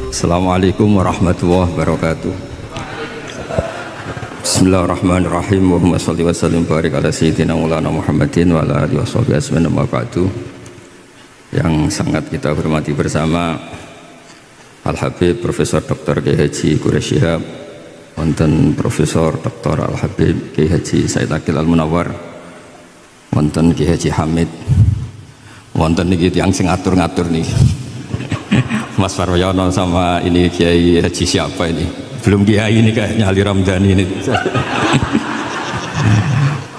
Assalamualaikum warahmatullahi wabarakatuh. Bismillahirrahmanirrahim. Allahumma sholli wa sallim barik ala sayyidina Maulana Muhammadin wa ala alihi washabihi ajmain amma ba'du. Yang sangat kita hormati bersama Al Habib Profesor Dr. Kiai Haji Quraish Shihab, wonten Profesor Dr. Al Habib Kiai Haji Said Aqil Al Munawwar, wonten Kiai Haji Hamid, wonten niki tiyang sing ngatur-ngatur nih. Mas Faryono sama ini Kiai Haji siapa ini? Belum Kiai ini kayaknya Ali Ramdhani ini.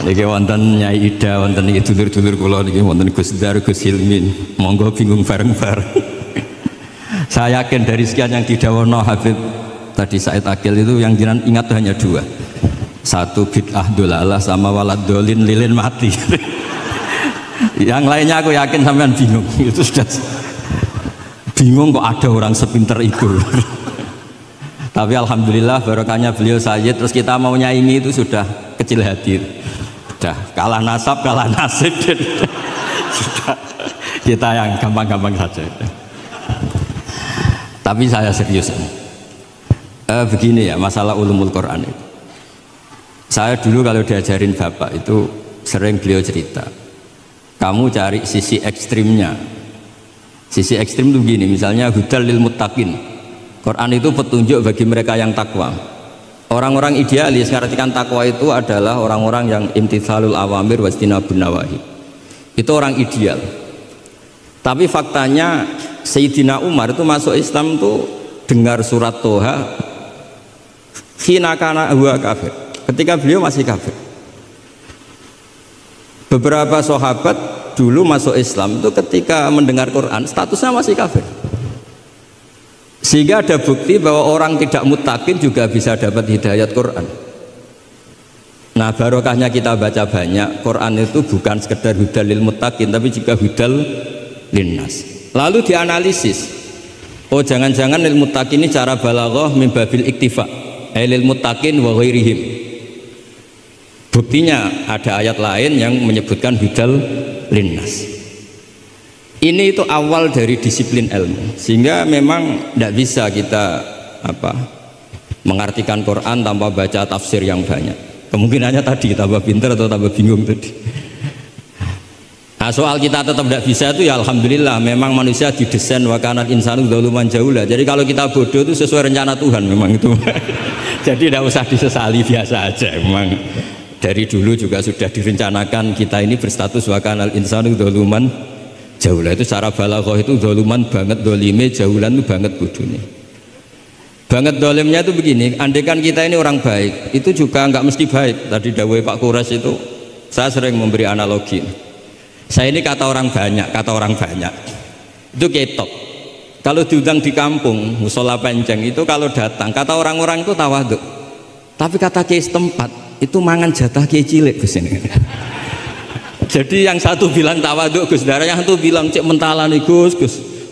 Niki wonten Nyai Ida, wonten niki dulur-dulur kula niki wonten Gus Dar, Gus Hilmin. Monggo bingung bareng-bareng. Saya yakin dari sekian yang didhawono Habib tadi Said Aqil itu yang jenengan ingat hanya dua. Satu bid'ah dolalah sama walad dolin lilin mati. Yang lainnya aku yakin sampean bingung. Itu sudah bingung kok ada orang sepinter itu. Tapi alhamdulillah barokahnya beliau Sayyid, terus kita mau nyaingi itu sudah kecil hati, sudah kalah nasab kalah nasib. Sudah kita yang gampang-gampang saja. Tapi saya serius begini ya, masalah ulumul Quran itu, saya dulu kalau diajarin bapak itu sering beliau cerita, kamu cari sisi ekstrimnya. Sisi ekstrim itu begini, misalnya hudal lil muttaqin, Quran itu petunjuk bagi mereka yang takwa. Orang-orang idealis mengartikan takwa itu adalah orang-orang yang imtithalul awamir wajtinabun nawahi. Itu orang ideal. Tapi faktanya Sayyidina Umar itu masuk Islam tuh dengar surat Toha hina kana huwa kafir, ketika beliau masih kafir. Beberapa sahabat dulu masuk Islam itu ketika mendengar Quran statusnya masih kafir, sehingga ada bukti bahwa orang tidak mutakin juga bisa dapat hidayat Quran. Nah barokahnya kita baca banyak Quran itu bukan sekedar hudal lil mutakin, tapi juga hudal linnas. Lalu dianalisis, oh jangan-jangan lil mutakin ini cara balaghah min babil iktifa, lil mutakin wa ghairihim. Buktinya ada ayat lain yang menyebutkan hudal linnas. Ini itu awal dari disiplin ilmu, sehingga memang tidak bisa kita mengartikan Quran tanpa baca tafsir yang banyak. Kemungkinannya tadi tambah pinter atau tambah bingung tadi. Nah, soal kita tetap tidak bisa itu ya alhamdulillah, memang manusia didesain wa kanal insanu dzaluman jahula. Jadi kalau kita bodoh itu sesuai rencana Tuhan memang itu. Jadi tidak usah disesali, biasa aja memang. Dari dulu juga sudah direncanakan kita ini berstatus wa kanal insanu dzaluman jaulah. Itu secara balaghah itu dzaluman banget, dolime jaulan itu banget bodohnya. Banget dolimnya itu begini, andaikan kita ini orang baik itu juga nggak mesti baik. Tadi dawuh Pak Quraish itu saya sering memberi analogi. Saya ini kata orang banyak itu ketok. Kalau diundang di kampung musola penceng itu kalau datang kata orang-orang itu tawaduk, tapi kata kiai setempat itu mangan jatah kiai cilik Gus ini. Jadi yang satu bilang tawaduk Gus Dara, yang satu bilang cek mentalan nih Gus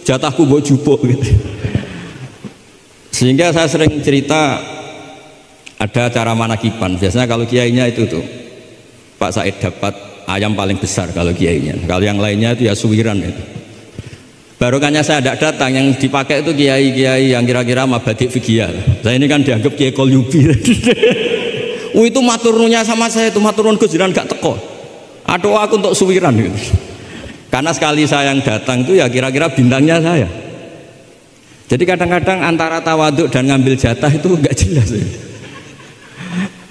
jatahku mbok jupuk gitu. Sehingga saya sering cerita ada acara manakiban, biasanya kalau kiainya itu tuh Pak Said dapat ayam paling besar kalau kiainya, kalau yang lainnya itu ya suwiran itu. Barokahnya saya tidak datang, yang dipakai itu kiai-kiai yang kira-kira mabadik fikih. Saya ini kan dianggap kiai kolyubi. Itu maturnunya sama saya itu maturun Gus Jiran gak teko. Aduh aku untuk suwiran gitu. Karena sekali saya yang datang itu ya kira-kira bintangnya saya. Jadi kadang-kadang antara tawaduk dan ngambil jatah itu gak jelas.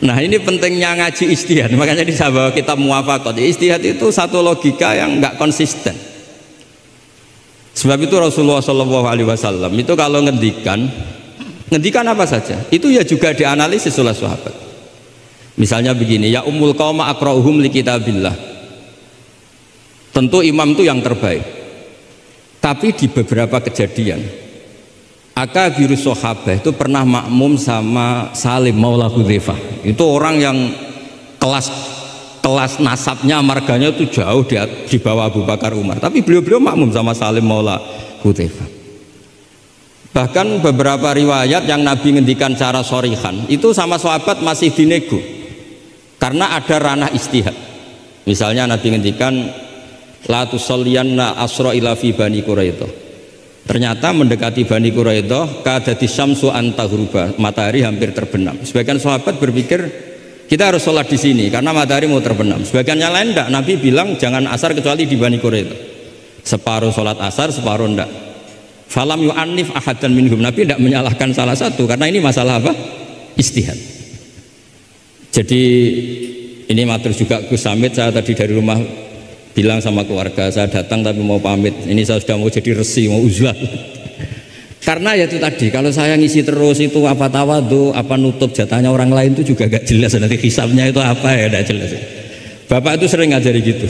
Nah ini pentingnya ngaji ijtihad. Makanya di sahabat kitab muwafaqat, ijtihad itu satu logika yang gak konsisten. Sebab itu Rasulullah SAW itu kalau ngendikan apa saja itu ya juga dianalisis oleh sahabat. Misalnya begini, ya ummul qauma aqra'uhum li kitabillah. Tentu imam itu yang terbaik. Tapi di beberapa kejadian akabirus sahabah itu pernah makmum sama Salim Maula Hudzaifah. Itu orang yang kelas nasabnya marganya itu jauh di bawah Abu Bakar Umar. Tapi beliau makmum sama Salim Maula Hudzaifah. Bahkan beberapa riwayat yang Nabi ngendikan cara shorihan itu sama sahabat masih dinego. Karena ada ranah istihad. Misalnya Nabi ngendikan la tusalliyanna asra ila fi bani Quraidah. Ternyata mendekati Bani Quraidah kadati syamsu antagruba, matahari hampir terbenam. Sebagian sahabat berpikir kita harus sholat di sini karena matahari mau terbenam. Sebagian yang lain enggak, Nabi bilang jangan asar kecuali di Bani Quraidah. Separuh sholat asar, separuh enggak. Falam yu'annif ahadan minhum, Nabi enggak menyalahkan salah satu karena ini masalah apa? Ijtihad. Jadi ini matur juga Gus Samit, saya tadi dari rumah bilang sama keluarga saya datang tapi mau pamit, ini saya sudah mau jadi resi, mau uzlah. Karena ya itu tadi, kalau saya ngisi terus itu apa tawadu, apa nutup jatahnya orang lain itu juga gak jelas, nanti hisabnya itu apa ya gak jelas. Bapak itu sering ngajari gitu,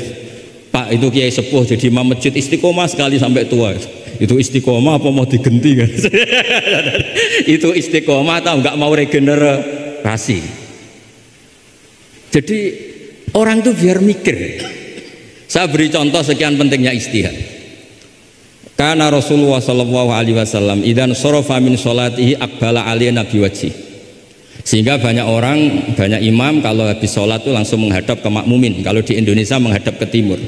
Pak itu kiai sepuh jadi imam masjid istiqomah sekali sampai tua. Itu istiqomah apa mau digenti kan? Itu istiqomah atau nggak mau regenerasi. Jadi orang tuh biar mikir. Saya beri contoh sekian pentingnya ijtihad. Karena Rasulullah sallallahu alaihi wasallam idan sorofa min sholatihi aqbala alaihi nabi wajhi. Sehingga banyak orang, banyak imam kalau habis sholat itu langsung menghadap ke makmumin. Kalau di Indonesia menghadap ke timur.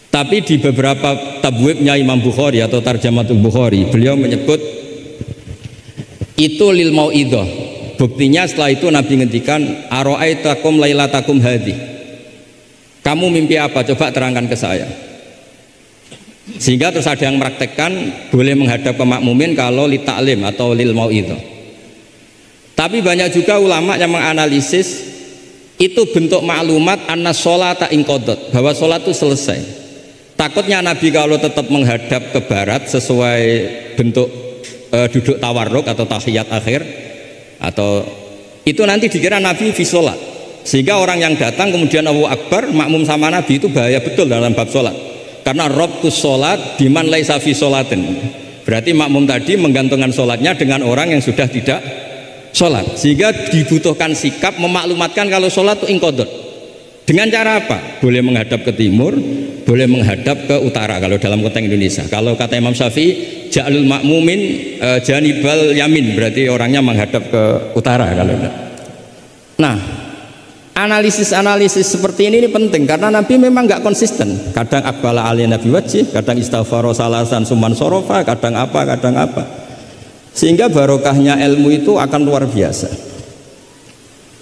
Tapi di beberapa tabwibnya Imam Bukhari atau Tarjamatul Bukhari, beliau menyebut itu lil mau'idah. Buktinya setelah itu Nabi ngendikan ara'aitakum lailatakum hadhi. Kamu mimpi apa? Coba terangkan ke saya. Sehingga terus ada yang meraktekkan boleh menghadap ke makmumin kalau li ta'lim atau lil mau'idhah. Tapi banyak juga ulama yang menganalisis itu bentuk maklumat anna sholata inqadat, bahwa sholat itu selesai. Takutnya Nabi kalau tetap menghadap ke barat sesuai bentuk duduk tawarruk atau tahiyat akhir, atau itu nanti dikira Nabi fi sholat. Sehingga orang yang datang kemudian Allahu Akbar makmum sama Nabi itu bahaya betul dalam bab sholat. Karena rabtus sholat biman laisa fi sholatin. Berarti makmum tadi menggantungkan sholatnya dengan orang yang sudah tidak sholat. Sehingga dibutuhkan sikap memaklumatkan kalau sholat itu inqadat. Dengan cara apa? Boleh menghadap ke timur, boleh menghadap ke utara kalau dalam konteks Indonesia. Kalau kata Imam Syafi'i, ja'alul makmumin janibal yamin, berarti orangnya menghadap ke utara kalau enggak. Nah, analisis seperti ini penting karena Nabi memang nggak konsisten. Kadang aqbala alaihi nabi wajih, kadang istaghfara salasan suman sorofa, kadang apa. Sehingga barokahnya ilmu itu akan luar biasa.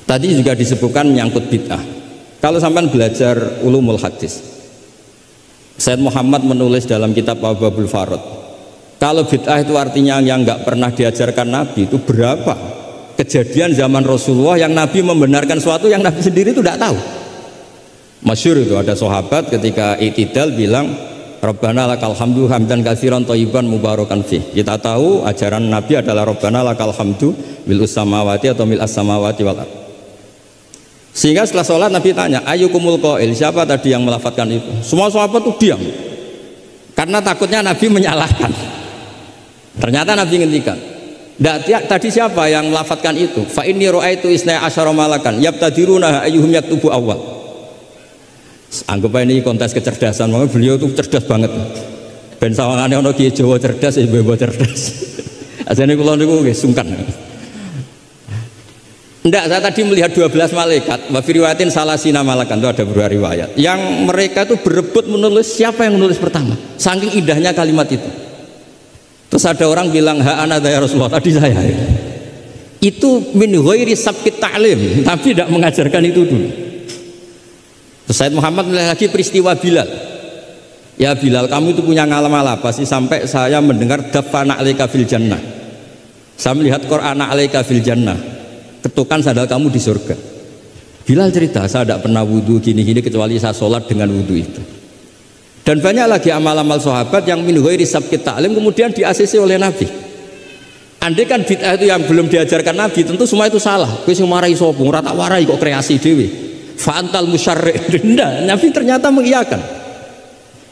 Tadi juga disebutkan menyangkut bid'ah. Kalau sampai belajar ulumul hadis, Sayyid Muhammad menulis dalam kitab Abwabul Farad, kalau bid'ah itu artinya yang nggak pernah diajarkan Nabi, itu berapa kejadian zaman Rasulullah yang Nabi membenarkan sesuatu yang Nabi sendiri itu tidak tahu. Masyhur itu ada sahabat ketika i'tidal bilang Rabbana lakal hamdu hamdan katsiran thayyiban mubarakan fih. Kita tahu ajaran Nabi adalah Rabbana lakal hamdu mil'us samawati atau mil'as samawati wal ardh. Sehingga setelah sholat Nabi tanya, ayyukumul qail, siapa tadi yang melafadzkan itu? Semua sahabat itu diam karena takutnya Nabi menyalahkan. Ternyata Nabi ngendikan, tadi siapa yang melafadzkan itu? Fa inni ra'aitu isna asyara malakan yabtadiruna ayyuhum yaktubu awal. Anggap ini kontes kecerdasan, makanya beliau itu cerdas banget. Ben sawangane ana kiye Jawa cerdas, ibu-ibu cerdas. Asane kula niku nggih sungkan. Enggak, saya tadi melihat 12 malaikat, wa fi riwayatin salasina malakan, itu ada beberapa riwayat. Yang mereka itu berebut menulis siapa yang menulis pertama. Saking indahnya kalimat itu. Terus ada orang bilang, ha ana ya Rasulullah, tadi saya. Itu min ghairi sabqit ta'lim, tapi tidak mengajarkan itu dulu. Terus Sayyid Muhammad melihat lagi peristiwa Bilal. Ya Bilal, kamu itu punya ngalaman apa sih sampai saya mendengar dafana alaika fil jannah. Saya melihat Qur'ana alaika fil jannah. Ketukan sandal kamu di surga. Bilal cerita, saya tidak pernah wudhu gini-gini kecuali saya sholat dengan wudhu itu. Dan banyak lagi amal-amal sahabat yang min ghairi sabqit ta'lim kemudian di-ACC oleh Nabi. Andai kan bid'ah itu yang belum diajarkan Nabi, tentu semua itu salah. Kowe sing marai sapa, ora tak warai kok kreasi dhewe. Fa antal musyarri'. Nabi ternyata mengiyakan.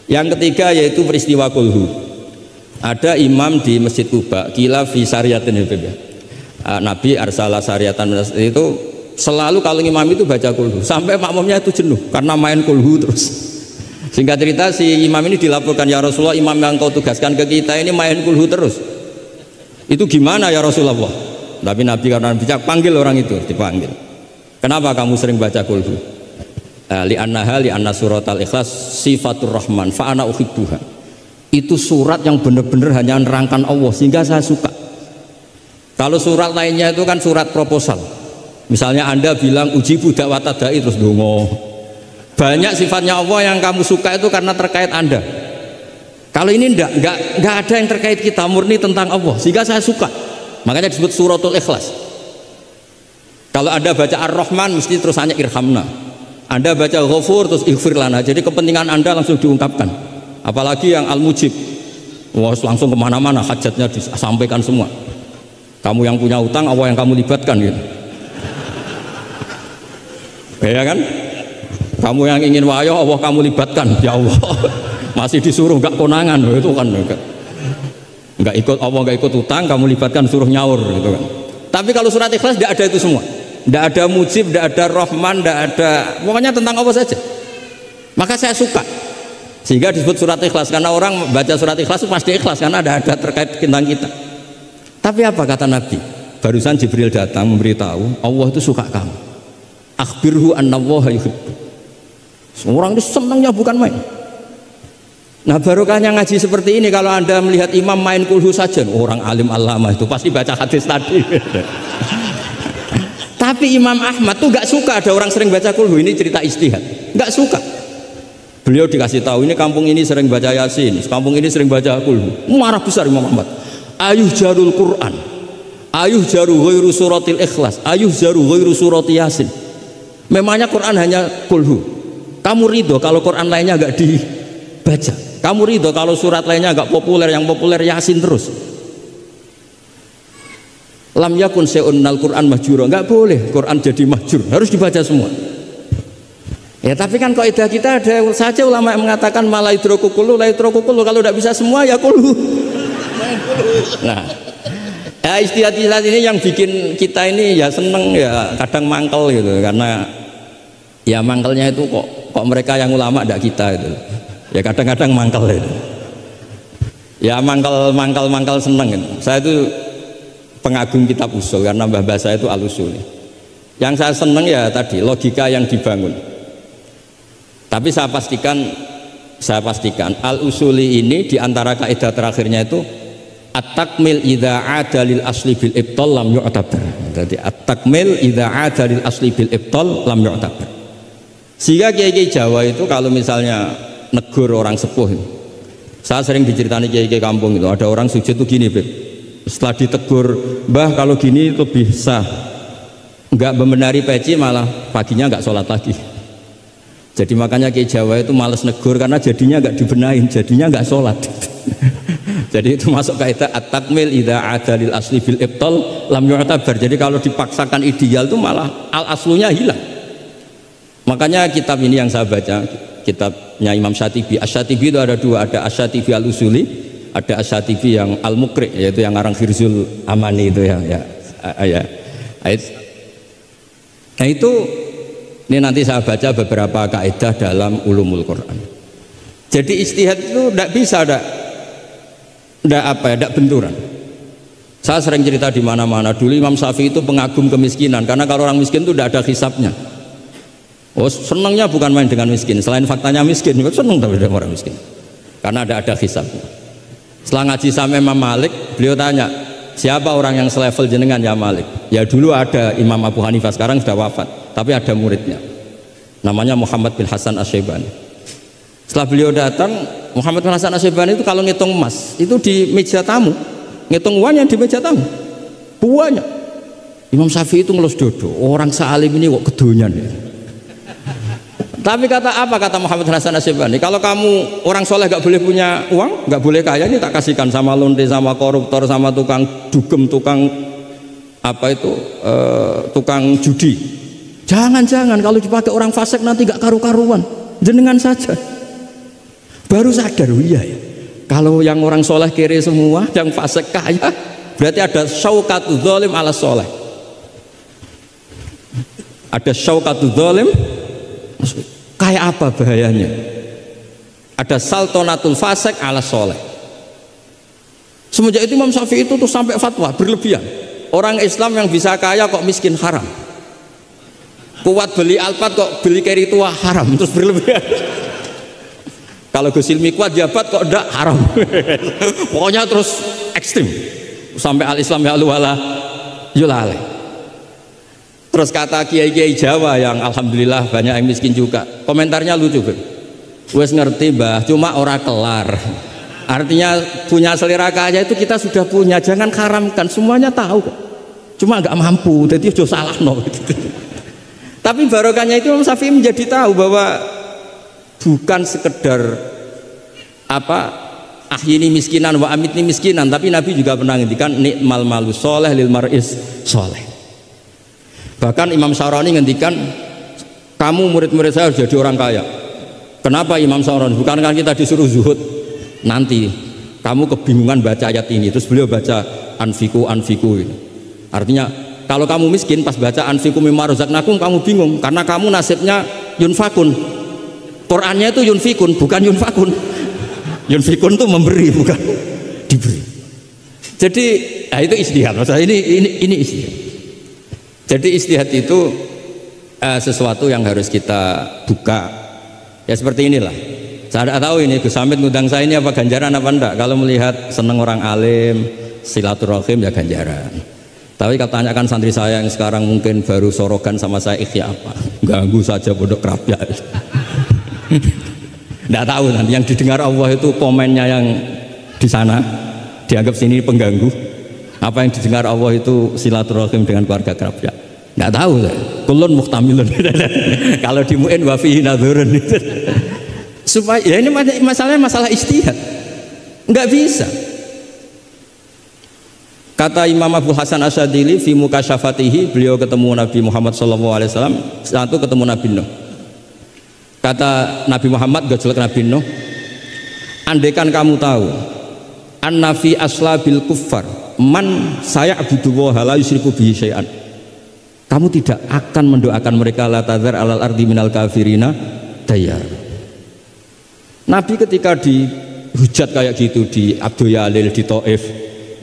Yang ketiga yaitu peristiwa kulhu. Ada imam di Masjid Kuba, kila fi syariatin Nabi arsala syariatan itu selalu kalau imam itu baca kulhu sampai makmumnya itu jenuh karena main kulhu terus. Singkat cerita si imam ini dilaporkan, ya Rasulullah, imam yang kau tugaskan ke kita ini main kulhu terus. Itu gimana ya Rasulullah? Tapi Nabi karena bijak panggil orang itu, dipanggil. Kenapa kamu sering baca kulhu? Li anna suratal ikhlas sifatur rahman fa ana uhibbuha. Itu surat yang benar-benar hanya nerangkan Allah, sehingga saya suka. Kalau surat lainnya itu kan surat proposal. Misalnya Anda bilang uji budak watadai terus dongo. Banyak sifatnya Allah yang kamu suka itu karena terkait Anda. Kalau ini enggak ada yang terkait kita, murni tentang Allah, sehingga saya suka. Makanya disebut suratul Ikhlas. Kalau Anda baca Ar-Rahman mesti terus hanya irhamna. Anda baca Ghafur terus ighfir lana. Jadi kepentingan Anda langsung diungkapkan. Apalagi yang Al-Mujib, wah langsung kemana-mana hajatnya disampaikan semua. Kamu yang punya utang, Allah yang kamu libatkan gitu. Ya kan? Kamu yang ingin wahyu, Allah kamu libatkan. Ya Allah, masih disuruh nggak konangan, itu kan nggak ikut Allah, nggak ikut utang, kamu libatkan suruh nyaur gitu kan. Tapi kalau surat Ikhlas tidak ada itu semua. Tidak ada Mujib, tidak ada Rahman, tidak ada, pokoknya tentang Allah saja. Maka saya suka, sehingga disebut surat Ikhlas, karena orang baca surat Ikhlas itu pasti ikhlas karena ada terkait tentang kita. Tapi apa kata Nabi? Barusan Jibril datang memberitahu Allah itu suka kamu. Akhbirhu annallaha yuhibbu. Orang itu senangnya bukan main. Nah barokahnya ngaji seperti ini. Kalau Anda melihat imam main kulhu saja, orang alim alama itu pasti baca hadis tadi. Tapi Imam Ahmad tuh gak suka ada orang sering baca kulhu. Ini cerita istihad, gak suka. Beliau dikasih tahu ini kampung ini sering baca Yasin, kampung ini sering baca kulhu. Marah besar Imam Ahmad. Ayuh jarul Quran, ayuh jaru ghairu suratil Ikhlas, ayuh jaru ghairu surati Yasin. Memangnya Quran hanya kulhu. Kamu ridho kalau Quran lainnya gak dibaca? Kamu ridho kalau surat lainnya gak populer, yang populer Yasin terus? Lam yakun se'unnal Quran mahjura, nggak boleh Quran jadi mahjur, harus dibaca semua. Ya tapi kan kaidah kita ada saja ulama yang mengatakan malaidroku kullu, laidroku kullu, kalau tidak bisa semua ya kullu. Nah, ya istilah-istilah ini yang bikin kita ini ya seneng ya kadang mangkel gitu, karena ya mangkelnya itu kok mereka yang ulama tidak kita itu. Ya kadang-kadang mangkel itu. Ya mangkel seneng gitu. Saya itu pengagum kitab usul karena mbah saya itu al-usul. Yang saya seneng ya tadi logika yang dibangun. Tapi saya pastikan al-usuli ini diantara kaidah terakhirnya itu at-takmil idza ada lil asli bil ibtal lam yu'tabar. Jadi at-takmil idza ada lil asli bil ibtal lam yu'tabar. Sehingga kiai-kiai Jawa itu kalau misalnya negur orang sepuh, saya sering diceritani kiai-kiai kampung itu ada orang sujud itu gini, Beb. Setelah ditegur, Mbah kalau gini lebih sah, nggak membenari peci malah paginya nggak sholat lagi. Jadi makanya Kiai Jawa itu males negur karena jadinya nggak dibenahin, jadinya nggak sholat. Jadi itu masuk kaidah at-takmil idza ada lil asli bil ibtal lam yu'tabar. Jadi kalau dipaksakan ideal itu malah al aslunya hilang. Makanya kitab ini yang saya baca, kitabnya Imam Syatibi. Asy-Syatibi itu ada dua, ada Asy-Syatibi al-Usuli, ada Asy-Syatibi yang al-Muqri, yaitu yang ngarang Khirzul Amani itu ya. Nah itu ini nanti saya baca beberapa kaidah dalam ulumul Quran. Jadi istihad itu tidak bisa, tidak benturan. Saya sering cerita di mana-mana. Dulu Imam Syafi'i itu pengagum kemiskinan, karena kalau orang miskin itu tidak ada hisabnya. Oh senangnya bukan main dengan miskin, selain faktanya miskin, senang tapi dengan orang miskin, karena ada hisabnya. Setelah ngaji sama Imam Malik, beliau tanya, siapa orang yang selevel jenengan ya Malik? Ya dulu ada Imam Abu Hanifah, sekarang sudah wafat, tapi ada muridnya, namanya Muhammad bin Hasan Asy-Syaibani. Setelah beliau datang, Muhammad bin Hasan Asy-Syaibani itu kalau ngitung emas itu di meja tamu, ngitung uangnya di meja tamu, buahnya. Imam Syafi'i itu ngelus dodo, orang sealim ini kok kedonyan ya. Tapi kata Muhammad bin Hasan Asy-Syaibani, kalau kamu orang soleh gak boleh punya uang, gak boleh kaya, ini tak kasihkan sama lonte, sama koruptor, sama tukang dugem, tukang tukang judi. Jangan kalau dipakai orang fasik nanti gak karu-karuan, jenengan saja. Baru sadar, iya ya, kalau yang orang soleh kere semua, yang fasik kaya, berarti ada syauqatu dzalim ala soleh, ada syauqatu dzalim. Kayak apa bahayanya? Ada saltonatul fasik ala soleh. Semenjak itu Imam Syafi'i itu tuh sampai fatwa berlebihan. Orang Islam yang bisa kaya kok miskin haram. Kuat beli Alphard kok beli carry tua haram, terus berlebihan. Kalau Gus Silmi kuat jabat kok ndak haram. Pokoknya terus ekstrim sampai al-Islam ya wala yulale. Terus kata kiai-kiai Jawa yang alhamdulillah banyak yang miskin juga, komentarnya lucu, wes ngerti Mbah, cuma ora kelar. Artinya punya selera kaya itu kita sudah punya, jangan haramkan, semuanya tahu kok. Cuma nggak mampu, jadi udah salah no. Tapi barokahnya itu Imam Syafi'i menjadi tahu bahwa bukan sekedar ahyini miskinan wa amitni miskinan, tapi Nabi juga pernah ngendikan nikmal malu soleh lil maris soleh. Bahkan Imam Syarani ngendikan, kamu murid-murid saya harus jadi orang kaya. Kenapa Imam Syarani? Bukankah kita disuruh zuhud? Nanti kamu kebingungan baca ayat ini, terus beliau baca anfiku gitu. Artinya kalau kamu miskin pas baca anfiku mimma razaqnakum kamu bingung karena kamu nasibnya yunfakun. Qurannya itu yunfikun bukan yunfakun. Yunfikun itu memberi bukan diberi. Jadi itu istihad. Maksudnya ini istihad. Jadi istihad itu sesuatu yang harus kita buka. Ya seperti inilah. Saya tidak tahu ini Gus Hamid ngundang saya ini apa ganjaran apa enggak. Kalau melihat seneng orang alim, silaturahim ya ganjaran. Tapi kalau tanyakan santri saya yang sekarang mungkin baru sorogan sama saya ikhya apa? Ganggu saja pondok kerapia. Tidak tahu nanti yang didengar Allah itu komennya yang di sana dianggap sini pengganggu. Apa yang didengar Allah itu silaturahim dengan keluarga kerapia. Tidak tahu saya. Kulun muhtamilun. Kalau di mu'in wa fihi nadhurun. Supaya ya ini masalah istihad. Enggak bisa. Kata Imam Abu Hasan Asyadili fi mukasyafatihi, beliau ketemu Nabi Muhammad SAW, satu ketemu Nabi Nuh. Kata Nabi Muhammad gojolek Nabi Nuh, andaikan kamu tahu anna fi aslabil kuffar man saya'budu wa la yusyriku bihi syai'an, kamu tidak akan mendoakan mereka la tadzar alal ardi minal kafirina dayar. Nabi ketika dihujat kayak gitu di Abdul Yalil di Taif,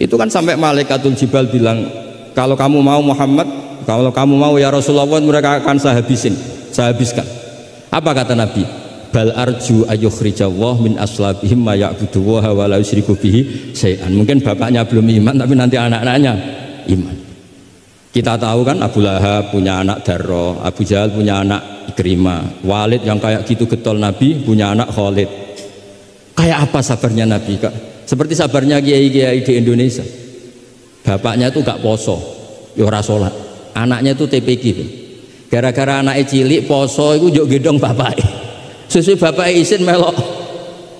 itu kan sampai malaikatul jibal bilang, kalau kamu mau Muhammad, kalau kamu mau ya Rasulullah, mereka akan saya habiskan. Apa kata Nabi? Bal arju ayyukhrijallah min aslabihim ma ya'budu wa la yusyriku bihi syai'an. Mungkin bapaknya belum iman tapi nanti anak-anaknya iman. Kita tahu kan Abu Lahab punya anak Darro, Abu Jahal punya anak Ikrimah, Walid yang kayak gitu getol Nabi punya anak Khalid. Kayak apa sabarnya Nabi Kak? Seperti sabarnya kiai-kiai di Indonesia. Bapaknya itu gak poso, ya ora salat. Anaknya itu TPG. Gara-gara anaknya cilik poso itu njuk gendong bapaknya. Sesuai bapaknya isin melok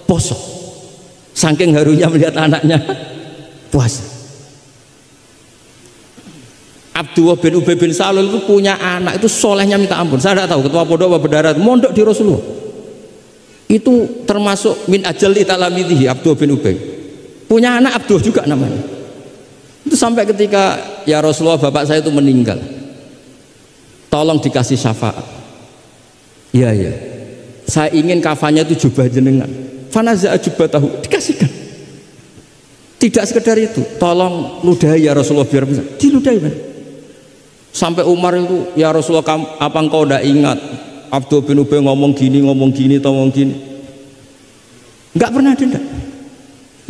poso. Saking harunya melihat anaknya puasa. Abdullah bin Ubay bin Salul itu punya anak itu solehnya minta ampun. Saya tidak tahu ketua pondok apa berdarah mondok di Rasulullah. Itu termasuk min ajal italamidihi Abdullah bin Ubay. Punya anak Abdullah juga namanya. Itu sampai ketika ya Rasulullah bapak saya itu meninggal. Tolong dikasih syafaat. Iya ya. Saya ingin kafannya itu jubah jenengan. Fanaza jubatahu dikasihkan. Tidak sekedar itu, tolong ludahi ya Rasulullah biar bisa. Diludahi man. Sampai Umar itu ya Rasulullah apa engkau tidak ingat Abdul bin Ubay ngomong gini, ngomong gini. Enggak pernah ada.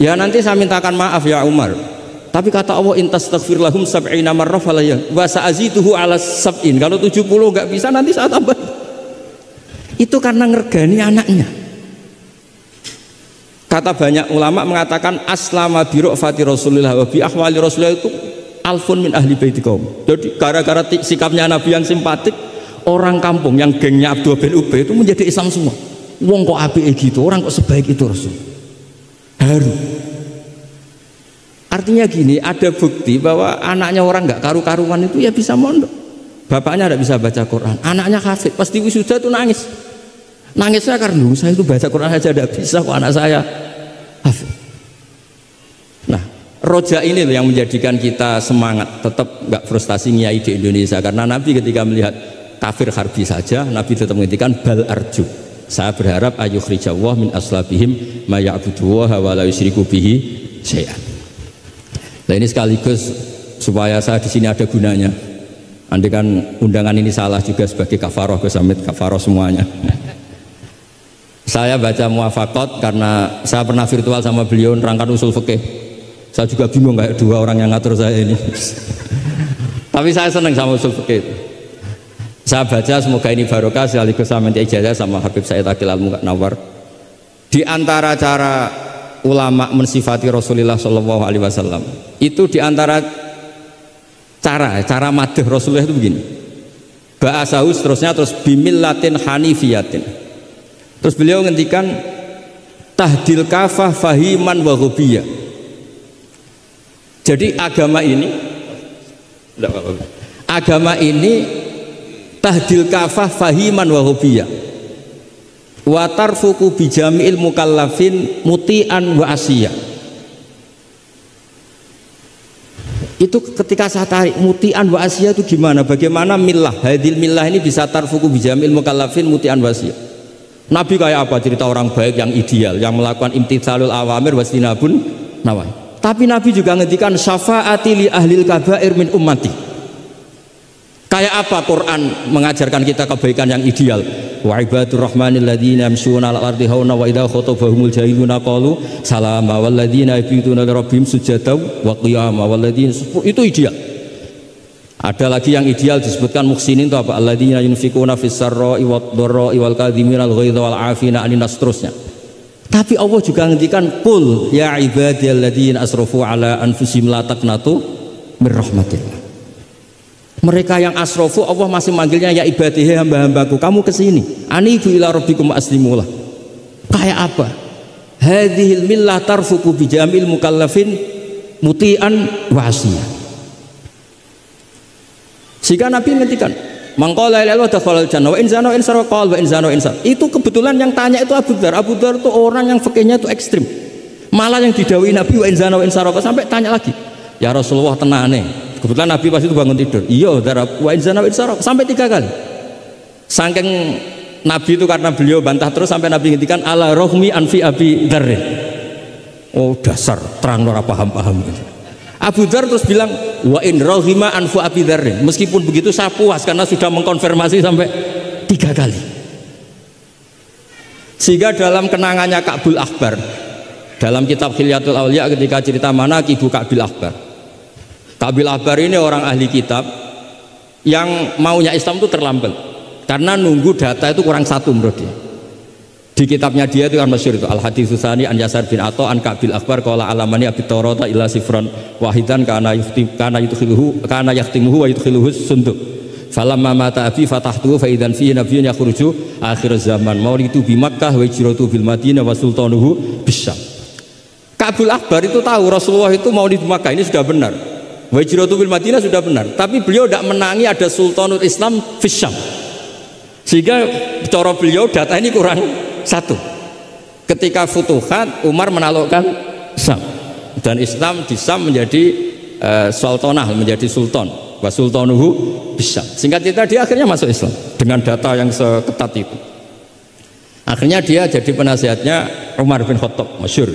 Ya nanti saya mintakan maaf ya Umar. Tapi kata Allah intastaghfir lahum sab'ina marrah falaya wa sa'azituhu ala sab'in. Kalau 70 enggak bisa nanti saya tambah. Itu karena ngergani anaknya. Kata banyak ulama mengatakan aslama bi ra'fati Rasulullah wa bi ahwali Rasulullah itu alfun min ahli baiti kaum. Jadi gara-gara sikapnya Nabi yang simpatik, orang kampung yang gengnya Abdul bin Ubay itu menjadi Islam semua. Wong kok apike gitu, orang kok sebaik itu Rasul. Haru. Artinya gini, ada bukti bahwa anaknya orang nggak karu-karuan itu ya bisa mondok. Bapaknya tidak bisa baca Quran, anaknya hafid, pasti wisuda itu nangis. Nangisnya karena saya itu baca Quran aja tidak bisa kok anak saya hafid. Nah, roja ini loh yang menjadikan kita semangat, tetap nggak frustasi nyai di Indonesia. Karena Nabi ketika melihat kafir harbi saja, Nabi tetap menghentikan bal arju. Saya berharap ayyukhrijawah min aslabihim ma ya'budu wa la yusyriku bihi syai'an. Nah ini sekaligus supaya saya di sini ada gunanya. Andai kan undangan ini salah juga sebagai kafaroh, Gus Hamid kafaroh semuanya. Saya baca Muwafaqat karena saya pernah virtual sama beliau nerangkan usul fikih. Saya juga bingung kayak dua orang yang ngatur saya ini. Tapi saya senang sama usul fikih itu. Saya baca, semoga ini barokah sekaligus saya minta ijazah sama Habib Said Aqil Al-Munawwar. Di antara cara ulama mensifati Rasulullah Shallallahu Alaihi Wasallam itu di antara cara madh Rasulullah itu begini. Ba'asahu terusnya terus bimillatin hanifiyatin. Terus beliau ngendikan tahdil kafah fahiman wa ghubiyah. Jadi agama ini tahdil kafah fahiman wa hubiyah wa tarfuku bijami'il mukallafin muti'an wa asiyah. Itu ketika saya tarik muti'an wa asiyah itu gimana, bagaimana millah hadil millah ini bisa tarfuku bijami'il mukallafin muti'an wa asiyah. Nabi kayak apa, cerita orang baik yang ideal yang melakukan imtitsalul awamir wastinabun nawahi. Tapi Nabi juga ngendikan syafaati li ahlil kabair min ummati. Kayak apa Quran mengajarkan kita kebaikan yang ideal? Wa ibadur rahmanil ladzina yamshuna 'alal ardi hauna wa idza khatabahumul jahiluna qalu salama wal ladzina yabituna li rabbihim sujada wa qiyama wal ladzina, itu ideal. Ada lagi yang ideal disebutkan muhsinin itu apa? Alladzina yunfikuna fis sarra'i wad dharra'i wal kadhimina al ghaidha wal 'afina 'anil nas, terusnya. Tapi Allah juga ngendikan qul ya ibadiyalladzina asrafu 'ala anfusihim la taqnatu mir rahmatillah. Mereka yang asrofu Allah masih manggilnya ya ibadihi, hamba-hambaku, kamu kesini anibu ila rabbikum aslimulah. Kayak apa? Hadhil millah tarfuku bijamil mukallafin muti'an wa asiyah. Sehingga Nabi ngertikan mangqala la ilaha illallah jannah wa in zana wa in sarqa wa in zana wa in sar. Itu kebetulan yang tanya itu Abu Dzar. Abu Dzar itu orang yang fikihnya itu ekstrim. Malah yang didhawuhi Nabi wa in zana wa in sarqa sampai tanya lagi, ya Rasulullah tenane. Kebetulan Nabi pas itu bangun tidur. Iya, darab wa inzana wa insaraq sampai 3 kali. Saking Nabi itu karena beliau bantah terus sampai Nabi ngendikan ala rohmi anfi Abi Dzar. Oh dasar terang ora paham-paham. Abu Dzar terus bilang wa in rohima anfu Abi Dzar. Meskipun begitu saya puas karena sudah mengkonfirmasi sampai 3 kali. Sehingga dalam kenangannya Ka'bul Ahbar dalam kitab Khilyatul Auliya ketika cerita manaqib Ka'bil Ahbar. Ka'bil Ahbar ini orang ahli kitab yang maunya Islam itu terlambat karena nunggu data itu kurang satu menurut dia. Di kitabnya dia itu kan masyhur itu Al Hadits Tsani an Yasar bin Atha an Ka'bil Ahbar qala alamani abi Taurata illa sifran wahidan kana yahtimuhu wa yudkhiluhu sunduk. Falamma mata abi fatahtuhu fa idzan fihi nabiyyun yakhruju akhir zaman maulidu bi Makkah wa hijratu bil Madinah wa sultanuhu bisyam. Ka'bil Ahbar itu tahu Rasulullah itu maulid Makkah ini sudah benar. Wajiratu bil Madinah sudah benar, tapi beliau tidak menangi ada Sultanul Islam Fisyam, sehingga cara beliau data ini kurang satu. Ketika Futuhat Umar menaklukkan Syam dan Islam di Syam menjadi sultanah, menjadi sultan, wa sultanuhu bisyam. Singkat cerita dia akhirnya masuk Islam dengan data yang seketat itu. Akhirnya dia jadi penasihatnya Umar bin Khattab, masyhur.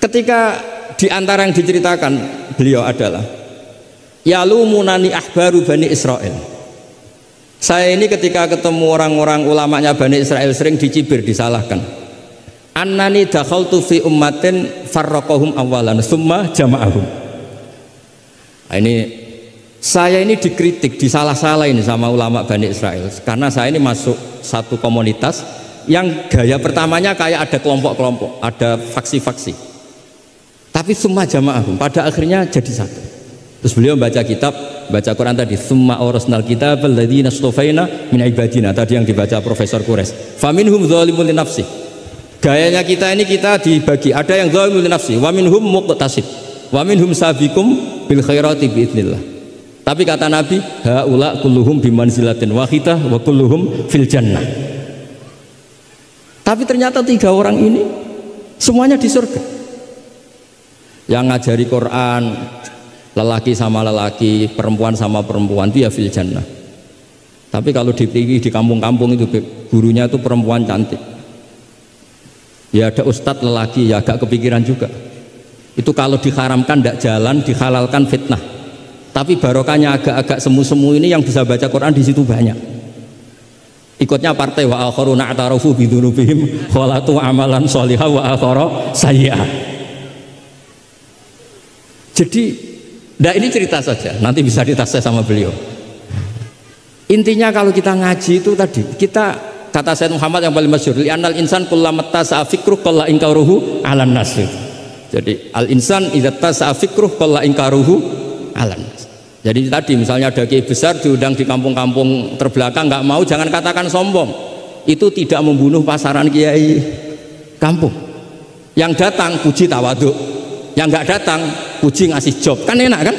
Ketika di antara yang diceritakan beliau adalah yalumunani ahbaru Bani Israel. Saya ini ketika ketemu orang-orang ulamanya Bani Israel sering dicibir, disalahkan. Annani dakhaltu fi ummatin farraqahum awalan summa jama'ahum. Nah, ini saya ini dikritik, disalah-salahin sama ulama Bani Israel karena saya ini masuk satu komunitas yang gaya pertamanya kayak ada kelompok-kelompok, ada faksi-faksi. Tapi summa jama'ahum, pada akhirnya jadi satu. Terus beliau baca kitab, baca Quran tadi, summa awrasnal kitab alladzina astafaina min ibadina, tadi yang dibaca Profesor Kures. Faminhum dzalimun li nafsi. Gayanya kita ini kita dibagi, ada yang dzalimun li nafsi, wa minhum muqtasid, wa minhum sabiqum bil khairati biidznillah. Tapi kata Nabi, haula kulluhum bimanzilatin wahidah wa kulluhum fil jannah. Tapi ternyata 3 orang ini semuanya di surga. Yang ngajari Quran lelaki sama lelaki, perempuan sama perempuan, dia fil jannah. Tapi kalau di kampung-kampung itu gurunya itu perempuan cantik, ya ada ustadz lelaki, ya agak kepikiran juga. Itu kalau diharamkan tidak jalan, dihalalkan fitnah. Tapi barokahnya agak-agak semu-semu ini yang bisa baca Quran di situ banyak. Ikutnya partai wa akharuna atarafu bidzunubihim khalatu amalan sholihah wa akhara sayyi'ah. Jadi, ini cerita saja, nanti bisa ditas sama beliau. Intinya kalau kita ngaji itu tadi, kita kata Sayyid Muhammad yang paling masyhur, li'annal insan kullamat tasa'a fikruh qalla inkaruhu 'alan nas. Jadi al insan idza tasa'a fikruh qalla inkaruhu 'alan nas. Jadi tadi misalnya ada kiai besar diundang di kampung-kampung terbelakang nggak mau, jangan katakan sombong. Itu tidak membunuh pasaran kiai kampung. Yang datang puji tawadhu, yang nggak datang puji ngasih job, kan enak kan?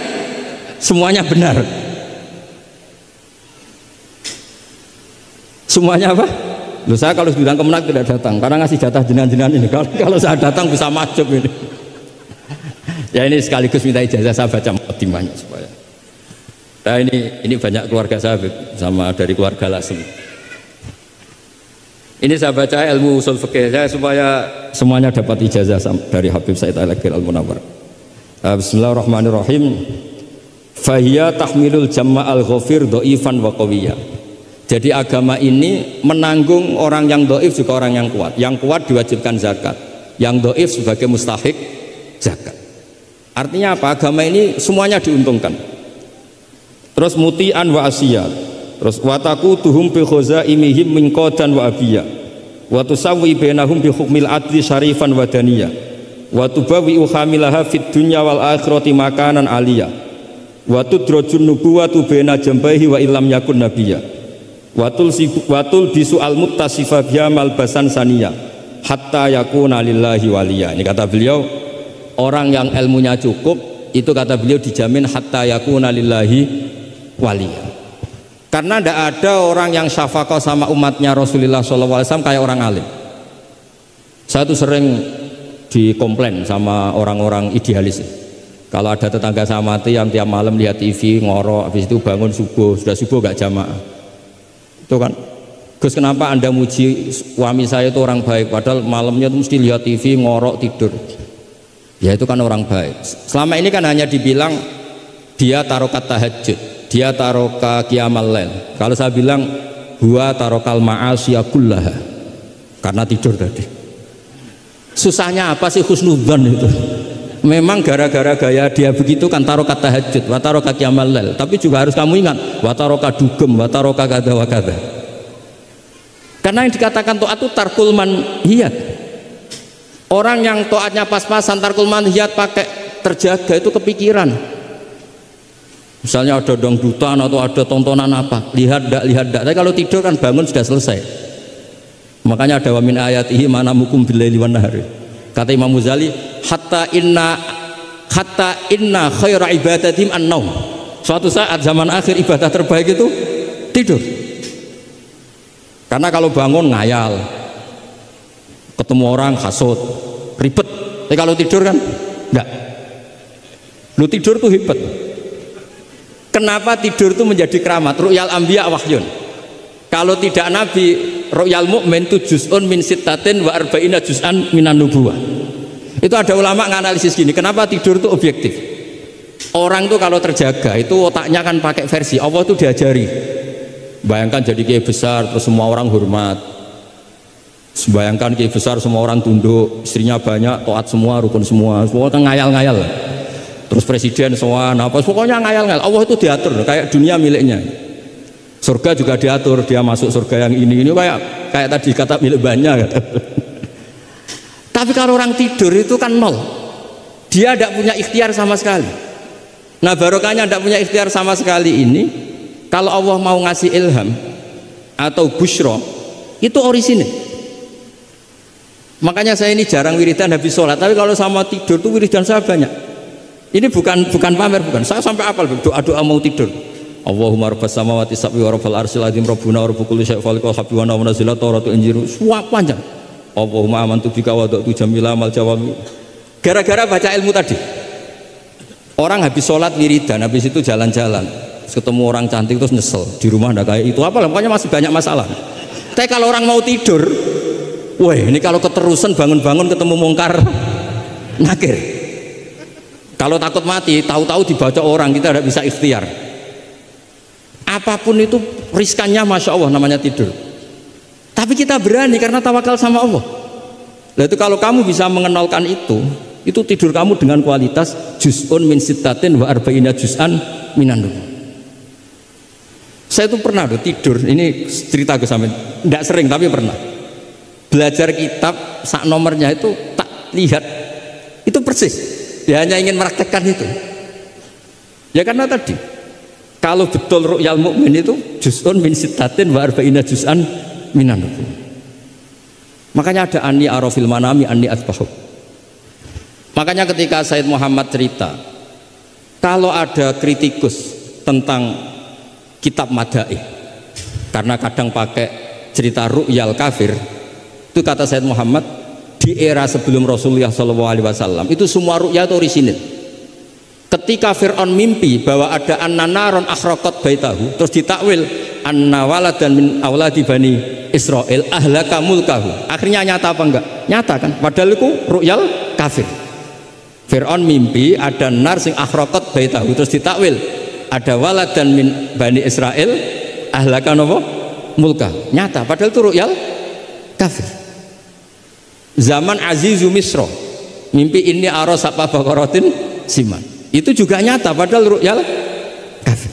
Semuanya benar. Semuanya apa? Loh, saya kalau diundang Kemenak tidak datang karena ngasih jatah jenengan-jenengan ini. Kalau saya datang bisa majub ini. Ya ini sekaligus minta ijazah saya baca mukadimahnya supaya. Nah ini banyak keluarga saya sama dari keluarga Lasem. Ini saya baca ilmu usul fikih saya supaya semuanya dapat ijazah dari Habib Said Al-Akhir Al-Munawwar. Bismillahirrahmanirrahim. Fahiya tahmilul jamma al-ghafir dhaifan wa qawiyya. Jadi agama ini menanggung orang yang dhaif juga orang yang kuat. Yang kuat diwajibkan zakat, yang dhaif sebagai mustahik zakat. Artinya apa? Agama ini semuanya diuntungkan. Terus muti'an wa asiyat, terus wataku tuhum bi khazaimihim min qadan wa abiyya, wa tusawwi bainahum bi hukmil adli syarifan wa daniyah, wa tubawi uhamilaha fid dunya wal akhirati makanan aliyah, wa tudrajun nubuwatu baina jambaihi wa illam yakun nabiyya, wa tul bisu al muttasifa biha malbasan saniyah hatta yakuna lillahi waliya. Ini kata beliau, orang yang ilmunya cukup itu kata beliau dijamin hatta yakuna lillahi waliya. Karena tidak ada orang yang syafaqah sama umatnya Rasulullah SAW kayak orang alim. Saya tuh sering dikomplain sama orang-orang idealis. Kalau ada tetangga saya mati yang tiap malam lihat TV ngorok, habis itu bangun subuh, sudah subuh gak jamaah. Itu kan, Gus kenapa anda muji suami saya itu orang baik, padahal malamnya tuh mesti lihat TV ngorok tidur. Ya itu kan orang baik. Selama ini kan hanya dibilang dia tarokat tahajud, dia taroka qiyamal lail. Kalau saya bilang huwa tarokal ma'asiyah kullaha, karena tidur tadi. Susahnya apa sih husnudzon itu? Memang gara-gara gaya dia begitu kan tarokat tahajud, wa taroka qiyamal lail. Tapi juga harus kamu ingat, wa taroka dugem, wa taroka kada wa kada. Karena yang dikatakan taat itu tarkul manhiyat. Orang yang taatnya pas-pasan tarkul manhiyat pakai terjaga itu kepikiran. Misalnya ada dangdutan atau ada tontonan apa, lihat dak. Tapi kalau tidur kan bangun sudah selesai. Makanya ada wa min ayatihi manamukum billaili wan nahari. Kata Imam Ghazali, hatta inna khaira ibadatim an-naum. Suatu saat zaman akhir ibadah terbaik itu tidur. Karena kalau bangun ngayal, ketemu orang hasut, ribet. Tapi kalau tidur kan enggak. Lu tidur tuh hebat. Kenapa tidur itu menjadi keramat? Ru'yal anbiya wahyun. Kalau tidak nabi, ru'yal mu'min itu juz'un min sittatin wa arba'ina juz'an minan nubuwah. Itu ada ulama nganalisis gini, kenapa tidur itu objektif? Orang itu kalau terjaga, itu otaknya kan pakai versi, Allah itu diajari. Bayangkan jadi kiai besar, terus semua orang hormat. Bayangkan kiai besar, semua orang tunduk, istrinya banyak, taat semua, rukun semua kan ngayal-ngayal. Terus presiden semua, apa pokoknya ngayal-ngayal. Allah itu diatur kayak dunia miliknya. Surga juga diatur, dia masuk surga yang ini kayak tadi kata milik banyak. Tapi kalau orang tidur itu kan nol, dia tidak punya ikhtiar sama sekali. Nah barokahnya tidak punya ikhtiar sama sekali ini, kalau Allah mau ngasih ilham atau busyra itu orisinil. Makanya saya ini jarang wiridan habis sholat, tapi kalau sama tidur tuh wiridan saya banyak. Ini bukan pamer, bukan. Saya sampai apal doa mau tidur. Allahumma rabbas samawati sab'i wa rabbal arsyil azim rabbuna wa rabbul kulli syai'in khaliqal habbi wa nazzila tawratu injiru. Suap panjang. Allahumma amantu bika wa da'tu jamila amal jawami. Gara-gara baca ilmu tadi. Orang habis sholat wiridan, habis itu jalan-jalan, ketemu orang cantik terus nyesel di rumah ndak kayak itu apa, pokoknya masih banyak masalah. Tapi kalau orang mau tidur, wah ini kalau keterusan bangun-bangun ketemu mungkar nakir. Kalau takut mati, tahu-tahu dibaca orang, kita tidak bisa ikhtiar. Apapun itu riskannya, masya Allah namanya tidur. Tapi kita berani karena tawakal sama Allah. Nah itu kalau kamu bisa mengenalkan itu tidur kamu dengan kualitas juz'un min sittatin wa arba'ina juz'an minan nubuwah. Saya itu pernah tidur, ini cerita ke sampean, tidak sering tapi pernah. Belajar kitab sak nomornya itu tak lihat itu persis. Dia hanya ingin meraktekkan itu. Ya karena tadi kalau betul ru'yal mukmin itu juz'un min sittatin wa arba'ina juz'an minan nubuwah. Makanya ada anni arafil manami anni atbahu. Makanya ketika Said Muhammad cerita kalau ada kritikus tentang kitab Madaih karena kadang pakai cerita ru'yal kafir, itu kata Said Muhammad di era sebelum Rasulullah SAW itu semua ru'ya itu orisinil. Ketika Fir'aun mimpi bahwa ada an-naron akhraqat baitahu, terus ditakwil anna waladan min auladi bani Israel ahlaka mulkahu. Akhirnya nyata apa enggak? Nyata kan? Padahal itu ru'yal kafir. Fir'aun mimpi ada nar sing akhraqat baitahu, terus ditakwil ada waladan min bani Israel ahlaka napa? Mulkahu. Nyata padahal itu ru'yal kafir. Zaman Azizu Misra mimpi ini aros apa bakaratin siman. Itu juga nyata padahal ru'yal kafir.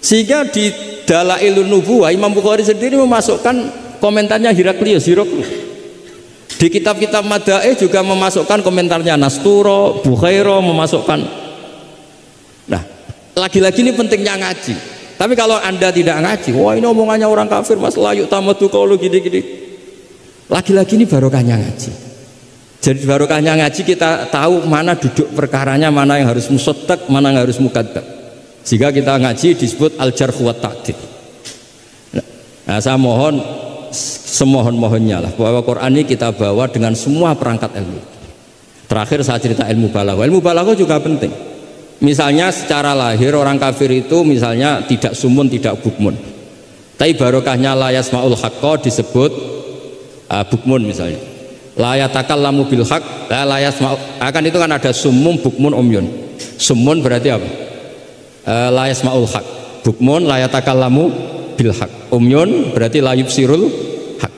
Sehingga di Dalailun Nubuwah Imam Bukhari sendiri memasukkan komentarnya Heraklius. Di kitab-kitab Madaih juga memasukkan komentarnya Nasturo, Bukhairo memasukkan. Nah, lagi-lagi ini pentingnya ngaji. Tapi kalau Anda tidak ngaji, wah ini omongannya orang kafir, Mas layu tamatu qaulu gini-gini. Lagi-lagi ini barokahnya ngaji. Jadi barokahnya ngaji kita tahu mana duduk perkaranya, mana yang harus musaddaq, mana yang harus mukadzab. Jika kita ngaji disebut al-jarh wa ta'dil. Nah, saya mohon semohon-mohonnya lah bahwa Quran ini kita bawa dengan semua perangkat ilmu. Terakhir saya cerita ilmu balaghah. Ilmu balaghah juga penting. Misalnya secara lahir orang kafir itu misalnya tidak sumun, tidak bukmun. Tapi barokahnya la yasmaul haqqa disebut bukmun misalnya. La yatakallamu bil haqq, la yasma'u. Akan itu kan ada sumum, bukmun, umyun. Sumun berarti apa? La yasma'ul haq, bukmun la yatakallamu bil haq, umyun berarti la yubsirul haq.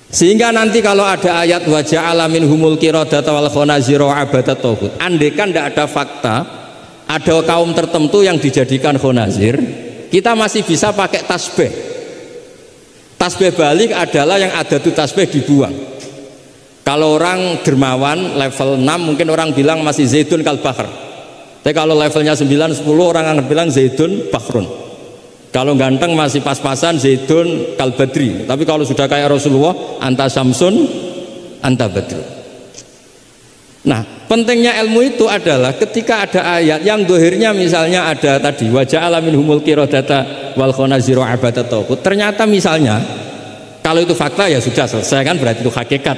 Sehingga nanti kalau ada ayat wa ja'ala minhumul qiradata wal khanazira abadat tauhid, andekan tidak ada fakta ada kaum tertentu yang dijadikan khonazir, kita masih bisa pakai tasbih. Tasbih balik adalah yang ada tuh tasbih dibuang. Kalau orang dermawan level 6 mungkin orang bilang masih zaidun kal bahr. Tapi kalau levelnya 9-10 orang akan bilang zaidun bahrun. Kalau ganteng masih pas-pasan zaidun kal badri. Tapi kalau sudah kayak Rasulullah anta samsun anta badru. Nah pentingnya ilmu itu adalah ketika ada ayat yang dohirnya misalnya ada tadi wa ja'ala minhumul qiradata wal khanazira abadat tauhid. Ternyata misalnya kalau itu fakta ya sudah selesai kan, berarti itu hakikat.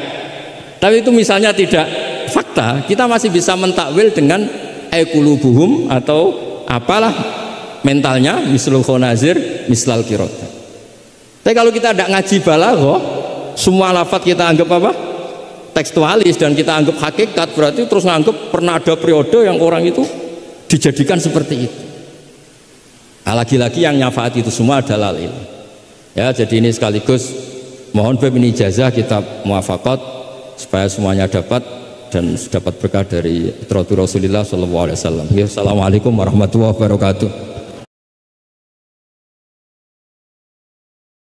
Tapi itu misalnya tidak fakta, kita masih bisa mentakwil dengan qulubuhum atau apalah mentalnya mislul khonazir mislal qirada. Tapi kalau kita tidak ngaji balaghah, semua lafaz kita anggap apa? Tekstualis dan kita anggap hakikat, berarti terus nganggap pernah ada periode yang orang itu dijadikan seperti itu. Nah, lagi-lagi yang nyafaat itu semua adalah ilmu. Ya, jadi ini sekaligus mohon ini ijazah kitab muwafaqat supaya semuanya dapat dan dapat berkah dari Rasulullah SAW. Assalamualaikum warahmatullahi wabarakatuh.